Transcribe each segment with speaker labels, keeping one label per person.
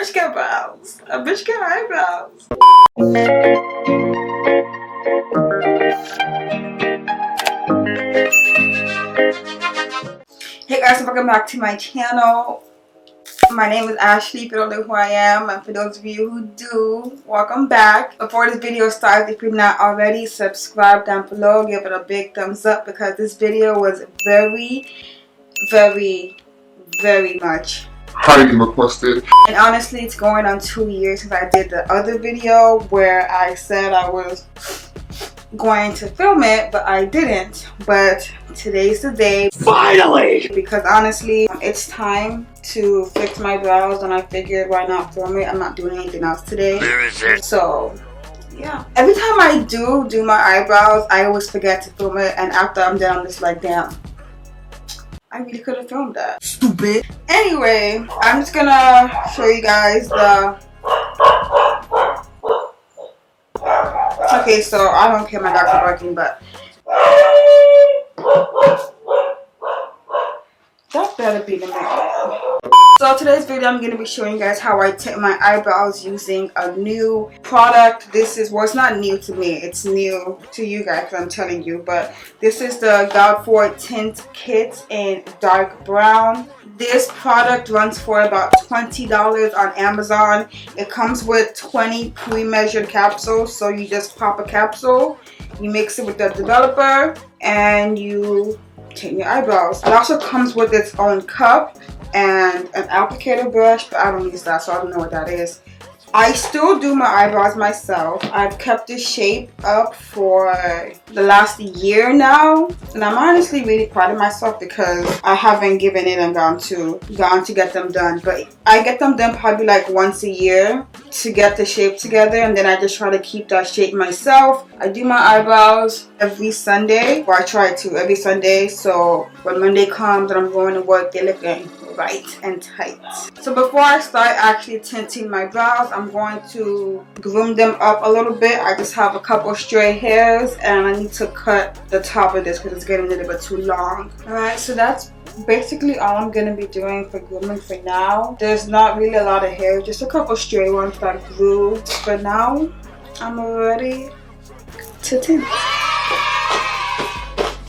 Speaker 1: bitch got brows. A bitch got eyebrows. Hey guys, welcome back to my channel. My name is Ashley, if you don't know who I am, and for those of you who do, welcome back. Before this video starts, if you're not already, subscribe down below, give it a big thumbs up because this video was very much
Speaker 2: highly requested.
Speaker 1: And honestly, it's going on 2 years since I did the other video where I said I was going to film it, but I didn't. But today's the day, finally, because honestly it's time to fix my brows and I figured why not film it. I'm not doing anything else today, so yeah. Every time I do my eyebrows, I always forget to film it, and after I'm done I'm just like, damn, I really could have filmed that. Stupid. Anyway, I'm just gonna show you guys the... Okay, so I don't care, my dogs are barking, but... That better be the man. So today's video, I'm going to be showing you guys how I tint my eyebrows using a new product. This is, well, it's not new to me, it's new to you guys because I'm telling you, but this is the Godefroy Tint kit in dark brown. This product runs for about $20 on Amazon. It comes with 20 pre-measured capsules, so you just pop a capsule, you mix it with the developer, and you tint your eyebrows. It also comes with its own cup and an applicator brush, but I don't use that, so I don't know what that is. I still do my eyebrows myself. I've kept this shape up for the last year now, and I'm honestly really proud of myself because I haven't given it and gone to get them done. But I get them done probably like once a year to get the shape together, and then I just try to keep that shape myself. I do my eyebrows every Sunday, or I try to every Sunday, so when Monday comes and I'm going to work, they're looking right and tight. So before I start actually tinting my brows, I'm going to groom them up a little bit. I just have a couple stray hairs and I need to cut the top of this because it's getting a little bit too long. Alright, so that's basically all I'm going to be doing for grooming for now. There's not really a lot of hair, just a couple stray ones that grew. For now, I'm ready to tint.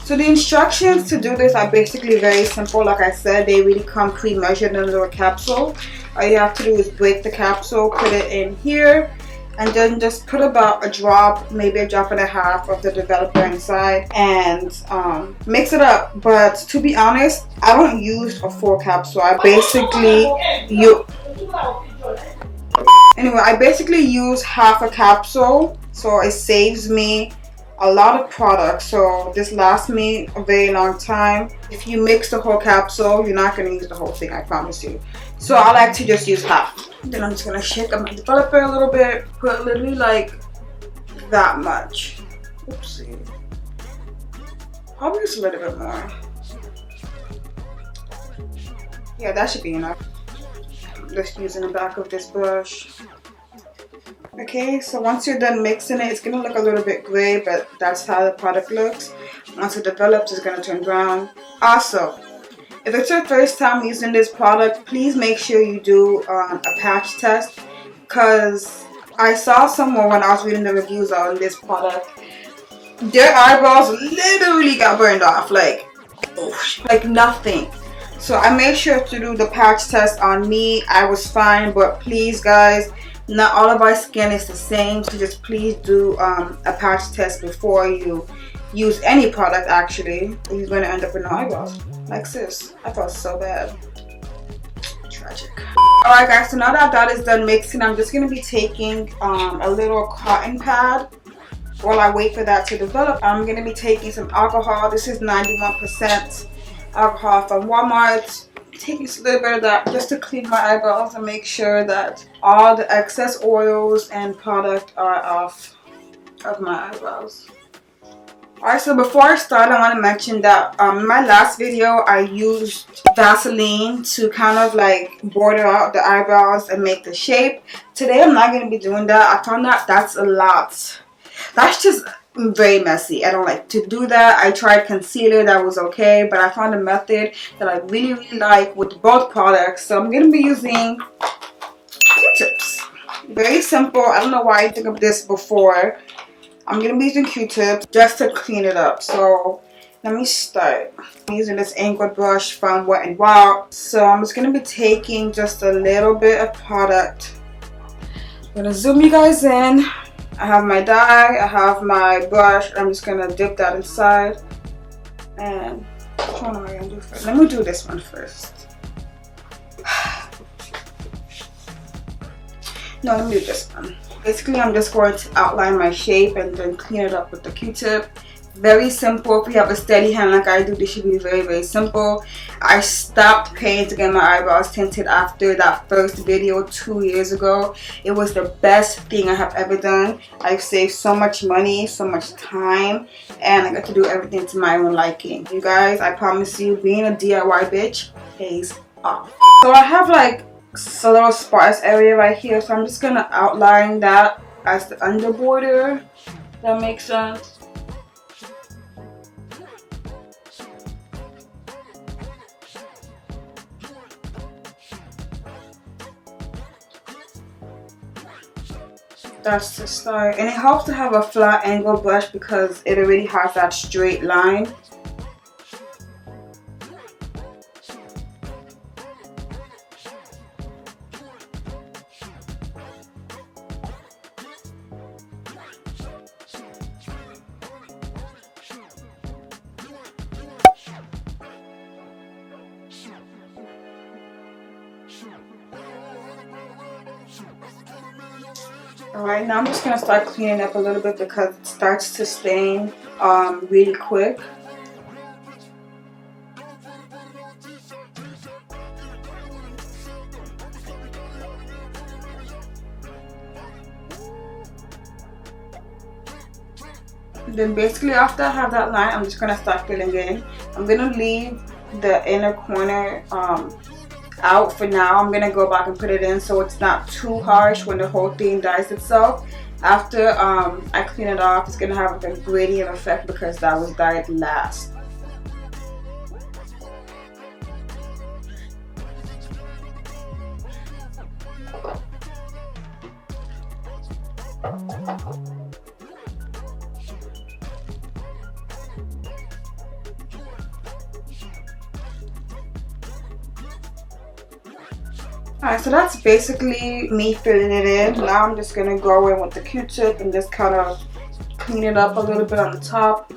Speaker 1: So the instructions to do this are basically very simple. Like I said, they really come pre-measured in a little capsule. All you have to do is break the capsule, put it in here, and then just put about a drop, maybe a drop and a half of the developer inside, and mix it up. But to be honest, I don't use a full capsule. I basically use half a capsule, so it saves me a lot of product. So this lasts me a very long time. If you mix the whole capsule, you're not going to use the whole thing, I promise you. So I like to just use half. Then I'm just going to shake up my developer a little bit, put literally like that much. Oopsie. Probably just a little bit more. Yeah, that should be enough. I'm just using the back of this brush. Okay, so once you're done mixing it, it's going to look a little bit gray, but that's how the product looks. Once it develops, it's going to turn brown. Also, if it's your first time using this product, please make sure you do a patch test, because I saw someone when I was reading the reviews on this product, their eyebrows literally got burned off, like nothing. So I made sure to do the patch test on me. I was fine, but please guys, not all of our skin is the same, so just please do a patch test before you use any product. Actually, you're going to end up with no eyebrows like this. I felt so bad. Tragic. Alright guys, so now that that is done mixing, I'm just going to be taking a little cotton pad. While I wait for that to develop, I'm going to be taking some alcohol. This is 91% alcohol from Walmart. Taking a little bit of that just to clean my eyebrows and make sure that all the excess oils and product are off of my eyebrows. Alright, so before I start, I want to mention that in my last video I used Vaseline to kind of like border out the eyebrows and make the shape. Today I'm not going to be doing that. I found that that's a lot. That's just very messy. I don't like to do that. I tried concealer, that was okay, but I found a method that I really like with both products. So I'm going to be using Q-tips. Very simple. I don't know why I didn't think of this before. I'm going to be using Q-tips just to clean it up. So let me start. I'm using this angled brush from Wet n Wild. So I'm just going to be taking just a little bit of product. I'm going to zoom you guys in. I have my dye, I have my brush. I'm just going to dip that inside. And which one am I going to do first? Let me do this one first. No, let me do this one. Basically, I'm just going to outline my shape and then clean it up with the Q-tip. Very simple. If you have a steady hand like I do, this should be very, very simple. I stopped paying to get my eyebrows tinted after that first video 2 years ago. It was the best thing I have ever done. I've saved so much money, so much time, and I got to do everything to my own liking. You guys, I promise you, being a DIY bitch pays off. So I have like a little sparse area right here, so I'm just gonna outline that as the under border. That makes sense. That's the start, and it helps to have a flat angle brush because it already has that straight line. Alright, now I'm just going to start cleaning up a little bit because it starts to stain really quick. Then basically after I have that line, I'm just going to start filling in. I'm going to leave the inner corner out for now. I'm gonna go back and put it in so it's not too harsh when the whole thing dyes itself. After I clean it off, it's gonna have like a gradient effect because that was dyed last. Alright, so that's basically me filling it in. Now I'm just going to go in with the Q-tip and just kind of clean it up a little bit on the top.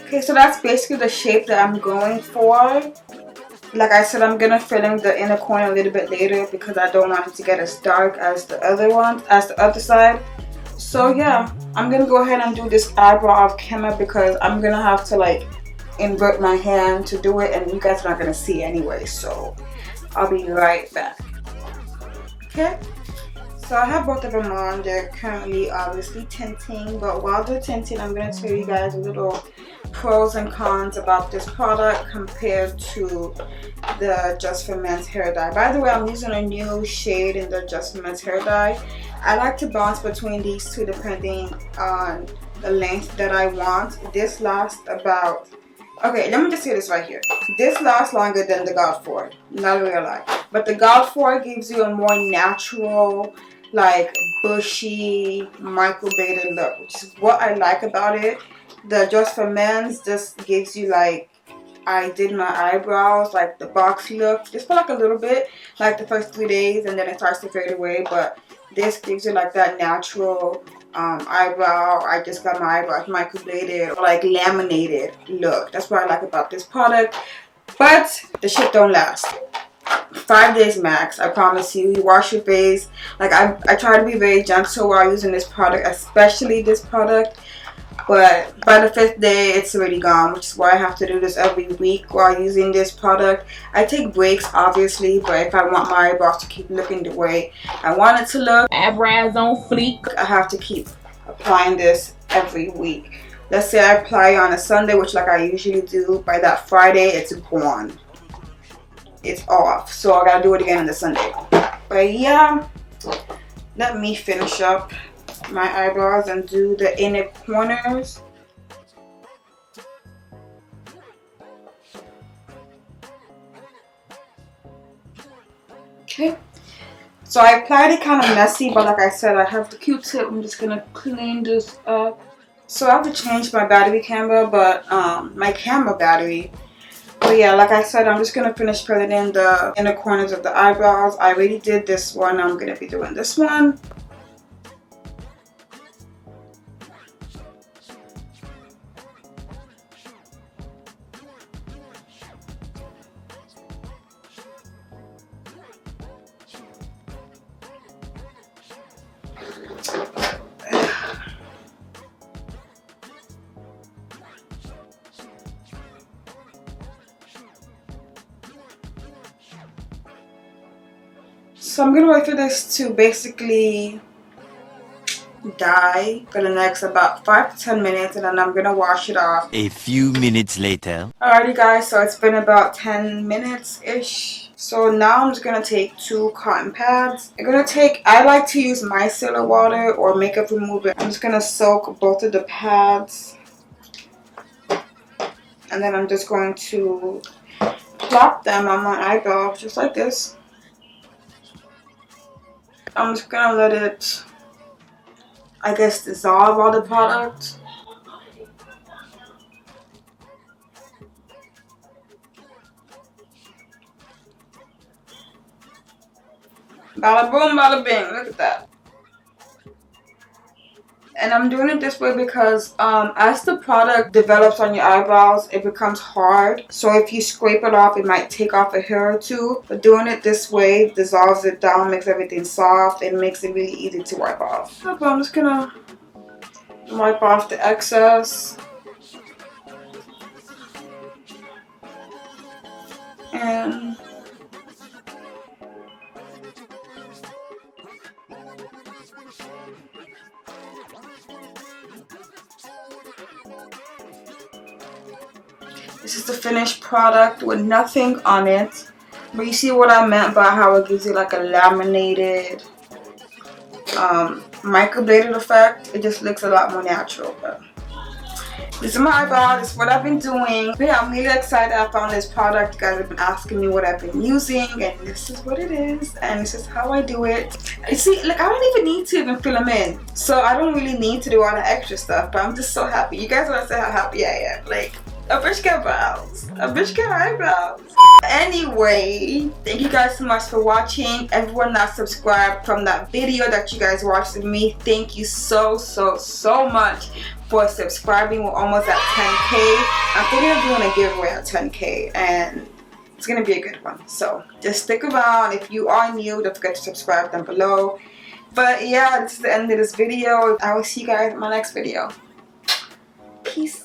Speaker 1: Okay, so that's basically the shape that I'm going for. Like I said, I'm gonna fill in the inner corner a little bit later because I don't want it to get as dark as the other one, as the other side. So yeah, I'm gonna go ahead and do this eyebrow off camera because I'm gonna have to like invert my hand to do it, and you guys are not gonna see anyway. So I'll be right back. Okay. So I have both of them on. They're currently obviously tinting, but while they're tinting, I'm going to tell you guys a little pros and cons about this product compared to the Just for Men's hair dye. By the way, I'm using a new shade in the Just for Men's hair dye. I like to bounce between these two depending on the length that I want. This lasts about, okay, let me just say this right here. This lasts longer than the Godefroy, not gonna lie. But the Godefroy gives you a more natural, like bushy, micro-braided look, which is what I like about it. The Just for Men's just gives you like, I did my eyebrows, like the boxy look, just for like a little bit, like the first 3 days, and then it starts to fade away. But this gives you like that natural eyebrow, I just got my eyebrows micro-bladed, or like laminated look. That's what I like about this product. But the shit don't last. 5 days max, I promise you. You wash your face. Like I try to be very gentle while using this product, especially this product. but by the 5th day it's already gone, which is why I have to do this every week while using this product. I take breaks obviously, but if I want my eyebrows to keep looking the way I want it to look, eyebrows on fleek, I have to keep applying this every week. Let's say I apply on a Sunday, which like I usually do, by that Friday it's gone, it's off, so I gotta do it again on the Sunday. But yeah, let me finish up my eyebrows and do the inner corners. Okay, so I applied it kind of messy, but like I said, I have the Q-tip. I'm just gonna clean this up. So I have to change my battery camera, but my camera battery. But yeah, like I said, I'm just gonna finish filling in the inner corners of the eyebrows. I already did this one. I'm gonna be doing this one. So I'm gonna wait for this to basically dry for the next about 5 to 10 minutes, and then I'm gonna wash it off.
Speaker 2: A few minutes later.
Speaker 1: Alrighty guys, so it's been about 10 minutes ish. So now I'm just gonna take 2 cotton pads. I like to use micellar water or makeup remover. I'm just gonna soak both of the pads, and then I'm just going to plop them on my eyebrows just like this. I'm just gonna let it, I guess, dissolve all the product. Bada boom, bada bing, look at that. And I'm doing it this way because as the product develops on your eyebrows, it becomes hard. So if you scrape it off, it might take off a hair or two. But doing it this way dissolves it down, makes everything soft, and makes it really easy to wipe off. So I'm just gonna wipe off the excess. And this is the finished product with nothing on it. But you see what I meant by how it gives you like a laminated, microbladed effect. It just looks a lot more natural. But this is my eyebrow. This is what I've been doing. But yeah, I'm really excited I found this product. You guys have been asking me what I've been using, and this is what it is, and this is how I do it. You see, like, I don't even need to even fill them in, so I don't really need to do all the extra stuff. But I'm just so happy. You guys want to say how happy I am? Like, a bitch got brows. A bitch got eyebrows. Anyway, thank you guys so much for watching. Everyone that subscribed from that video that you guys watched with me, thank you so much for subscribing. We're almost at 10K. I'm thinking of doing a giveaway at 10K, and it's gonna be a good one. So just stick around. If you are new, don't forget to subscribe down below. But yeah, this is the end of this video. I will see you guys in my next video. Peace.